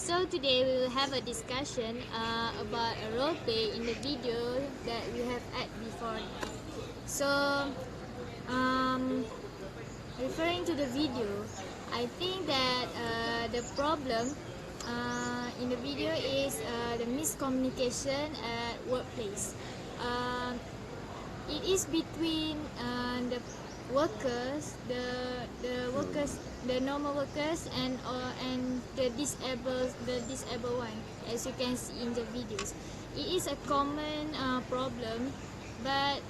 So today we will have a discussion about a role play in the video that we have had before. So, referring to the video, I think that the problem in the video is the miscommunication at workplace. It is between the workers, the normal workers, and the disabled one, as you can see in the videos. It is a common problem, but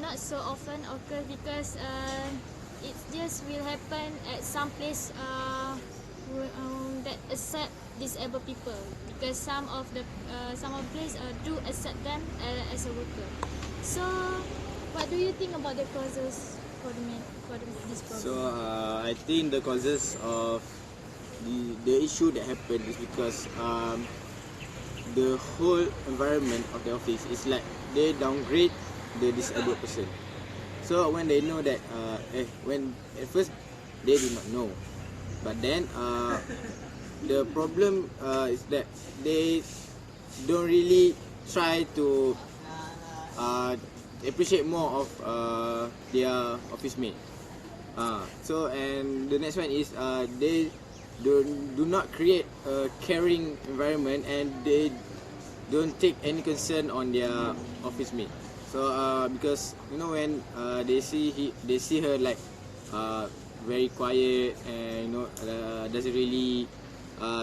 not so often occurs because it just will happen at some place that accept disabled people, because some of place do accept them as a worker. So, what do you think about the causes for this problem? So I think the causes of the issue that happened is because the whole environment of the office is like they downgrade the disabled person. So when they know that when at first they do not know, but then the problem is that they don't really try to appreciate more of their office mate. So and the next one is they do not create a caring environment, and they don't take any concern on their office mate. So because when they see her like very quiet and doesn't really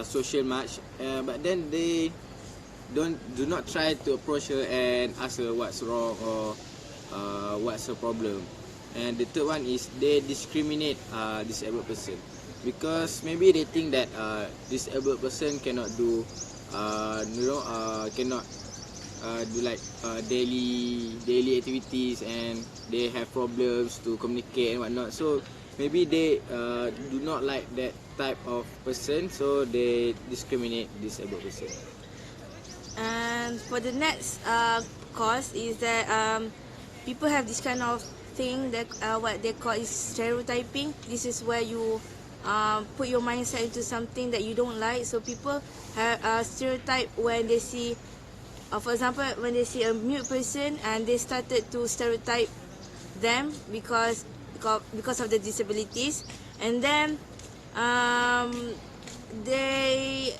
social much, but then they do not try to approach her and ask her what's wrong or what's her problem. And the third one is they discriminate disabled person, because maybe they think that disabled person cannot do cannot do like daily activities, and they have problems to communicate and whatnot. So maybe they do not like that type of person, so they discriminate disabled person. And for the next cause is that people have this kind of thing that what they call is stereotyping. This is where you put your mindset into something that you don't like. So people have stereotype when they see, for example, when they see a mute person, and they started to stereotype them because of the disabilities, and then they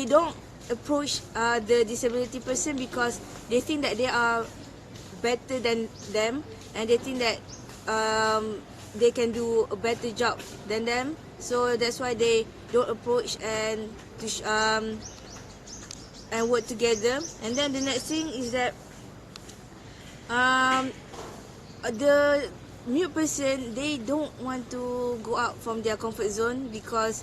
don't approach the disability person because they think that they are better than them, and they think that they can do a better job than them. So that's why they don't approach and work together. And then the next thing is that the mute person, they don't want to go out from their comfort zone because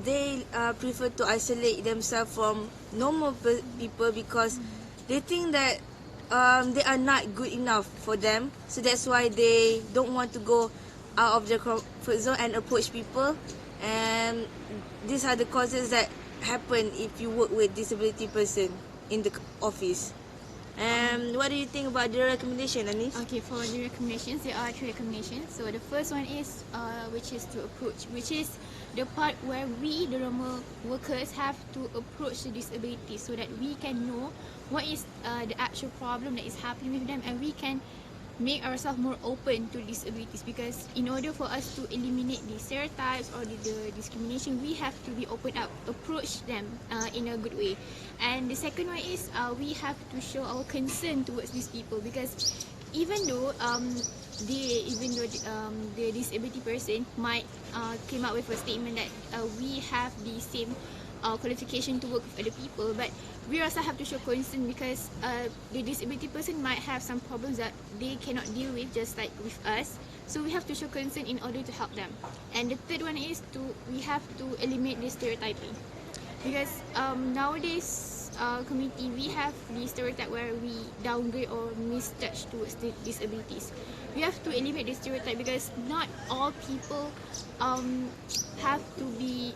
they prefer to isolate themselves from normal people, because they think that they are not good enough for them. So that's why they don't want to go out of their comfort zone and approach people. And these are the causes that happen if you work with disability person in the office. And what do you think about the recommendation, Anis? Okay, for the recommendations, there are 3 recommendations. So the first one is which is to approach, which is the part where we, the normal workers, have to approach the disability so that we can know what is the actual problem that is happening with them, and we can make ourselves more open to disabilities, because in order for us to eliminate the stereotypes or the discrimination, we have to be open up, approach them in a good way. And the second one is we have to show our concern towards these people, because even though the disability person might came up with a statement that we have the same qualification to work with other people, but we also have to show concern, because the disability person might have some problems that they cannot deal with just like with us. So we have to show concern in order to help them. And the third one is we have to eliminate the stereotyping, because nowadays community, we have the stereotype where we downgrade or misjudge towards the disabilities. We have to eliminate the stereotype, because not all people have to be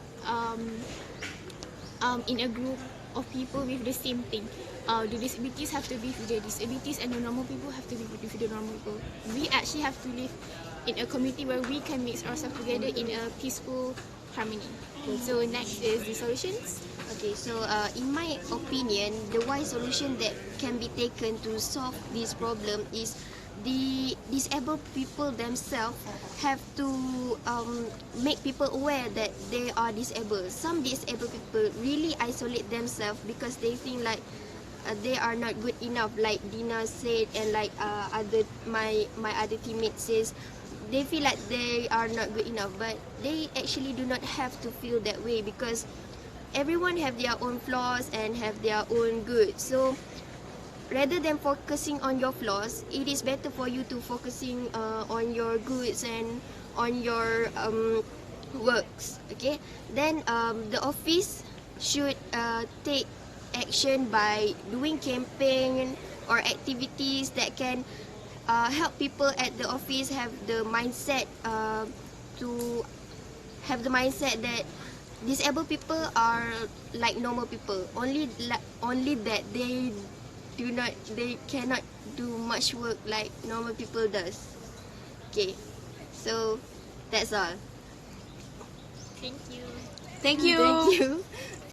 in a group of people with the same thing. The disabilities have to be with the disabilities, and the normal people have to be with the normal people. We actually have to live in a community where we can mix ourselves together in a peaceful harmony. So next is the solutions. Okay, so in my opinion, the wise solution that can be taken to solve this problem is the disabled people themselves have to make people aware that they are disabled. Some disabled people really isolate themselves because they think like they are not good enough, like Dina said, and like my other teammates says. They feel like they are not good enough, but they actually do not have to feel that way because everyone have their own flaws and have their own good. So rather than focusing on your flaws, it is better for you to focusing on your goods and on your works. Okay, then the office should take action by doing campaign or activities that can help people at the office have the mindset that disabled people are like normal people. Only that they cannot do much work like normal people does. Okay, so that's all. Thank you. Thank you. Thank you.